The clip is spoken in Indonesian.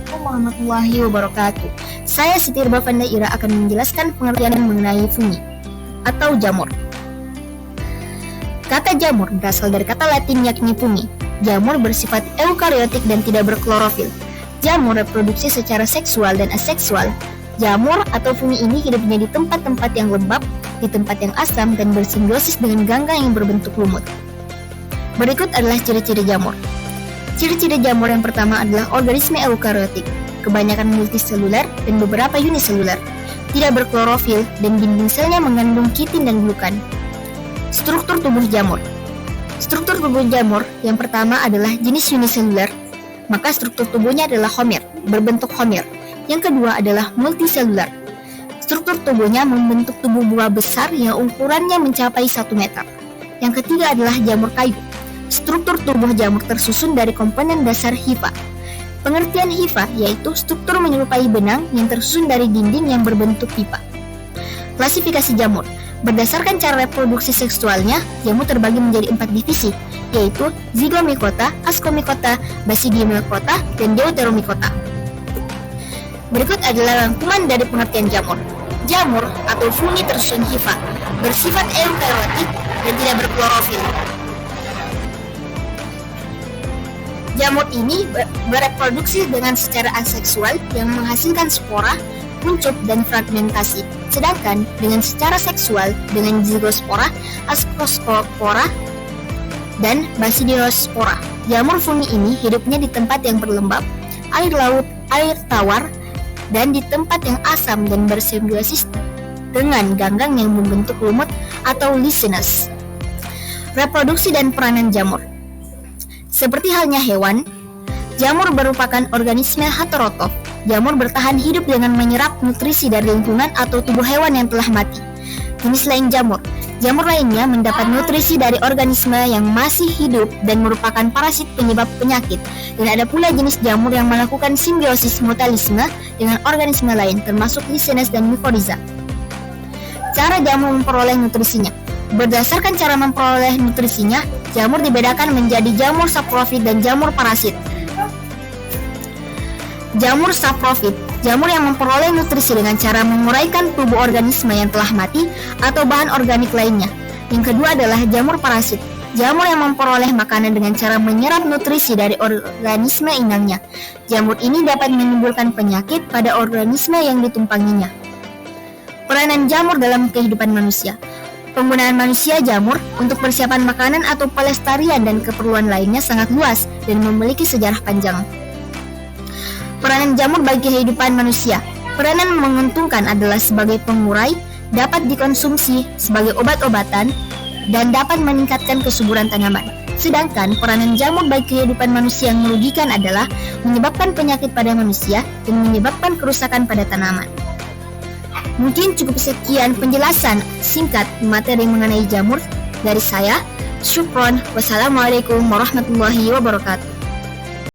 Assalamualaikum warahmatullahi wabarakatuh. Saya Siti Irbafanda Ira akan menjelaskan pengertian mengenai fungi atau jamur. Kata jamur berasal dari kata Latin yakni fungi. Jamur bersifat eukariotik dan tidak berklorofil. Jamur reproduksi secara seksual dan aseksual. Jamur atau fungi ini hidupnya di tempat-tempat yang lembab, di tempat yang asam, dan bersimbiosis dengan ganggang yang berbentuk lumut. Berikut adalah ciri-ciri jamur. Ciri-ciri jamur yang pertama adalah organisme eukariotik, kebanyakan multiseluler dan beberapa uniseluler, tidak berklorofil dan dinding selnya mengandung kitin dan glukan. Struktur tubuh jamur. Struktur tubuh jamur yang pertama adalah jenis uniseluler, maka struktur tubuhnya adalah homer, berbentuk homer. Yang kedua adalah multiseluler. Struktur tubuhnya membentuk tubuh buah besar yang ukurannya mencapai 1 meter. Yang ketiga adalah jamur kayu. Struktur tubuh jamur tersusun dari komponen dasar hifa. Pengertian hifa yaitu struktur menyerupai benang yang tersusun dari dinding yang berbentuk pipa. Klasifikasi jamur. Berdasarkan cara reproduksi seksualnya, jamur terbagi menjadi 4 divisi, yaitu zygomicota, ascomicota, basidimycota, dan deuteromycota. Berikut adalah rangkuman dari pengertian jamur. Jamur atau fungi tersusun hifa, bersifat eukariotik dan tidak berklorofil. Jamur ini bereproduksi dengan secara aseksual yang menghasilkan spora, kuncup, dan fragmentasi. Sedangkan dengan secara seksual dengan zygospora, ascospora, dan basidiospora. Jamur fungi ini hidupnya di tempat yang berlembab, air laut, air tawar, dan di tempat yang asam dan bersimbiosis dengan ganggang yang membentuk lumut atau licenous. Reproduksi dan peranan jamur. Seperti halnya hewan, jamur merupakan organisme heterotrof. Jamur bertahan hidup dengan menyerap nutrisi dari lingkungan atau tubuh hewan yang telah mati. Jenis lain jamur. Jamur lainnya mendapat nutrisi dari organisme yang masih hidup dan merupakan parasit penyebab penyakit. Dan ada pula jenis jamur yang melakukan simbiosis mutualisme dengan organisme lain, termasuk licenous dan mycorrhiza. Cara jamur memperoleh nutrisinya. Berdasarkan cara memperoleh nutrisinya, jamur dibedakan menjadi jamur saprofit dan jamur parasit. Jamur saprofit, jamur yang memperoleh nutrisi dengan cara menguraikan tubuh organisme yang telah mati atau bahan organik lainnya. Yang kedua adalah jamur parasit, jamur yang memperoleh makanan dengan cara menyerap nutrisi dari organisme inangnya. Jamur ini dapat menimbulkan penyakit pada organisme yang ditumpanginya. Peranan jamur dalam kehidupan manusia. Penggunaan manusia jamur untuk persiapan makanan atau pelestarian dan keperluan lainnya sangat luas dan memiliki sejarah panjang. Peranan jamur bagi kehidupan manusia. Peranan menguntungkan adalah sebagai pengurai, dapat dikonsumsi sebagai obat-obatan, dan dapat meningkatkan kesuburan tanaman. Sedangkan peranan jamur bagi kehidupan manusia yang merugikan adalah menyebabkan penyakit pada manusia dan menyebabkan kerusakan pada tanaman. Mungkin cukup sekian penjelasan singkat materi mengenai jamur dari saya. Syukron. Wassalamualaikum warahmatullahi wabarakatuh.